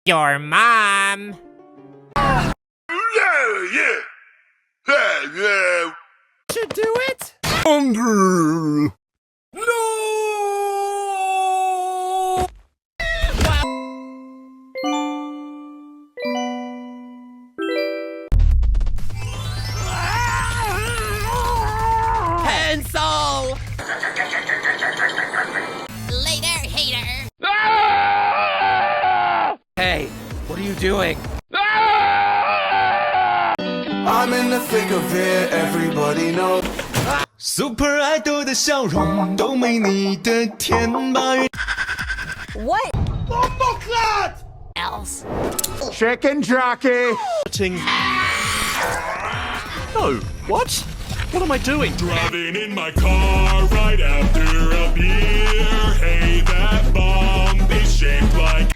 Your mom. Should do it. Hungry. No. Pencil. Later, hater. Hey, what are you doing? I'm in the thick of it, everybody knows. Super Idol 的笑容都没你的甜吧。 What? Else? Chicken jockey. No, what? What am I doing? Driving in my car right after a beer. Hey, that bomb is shaped like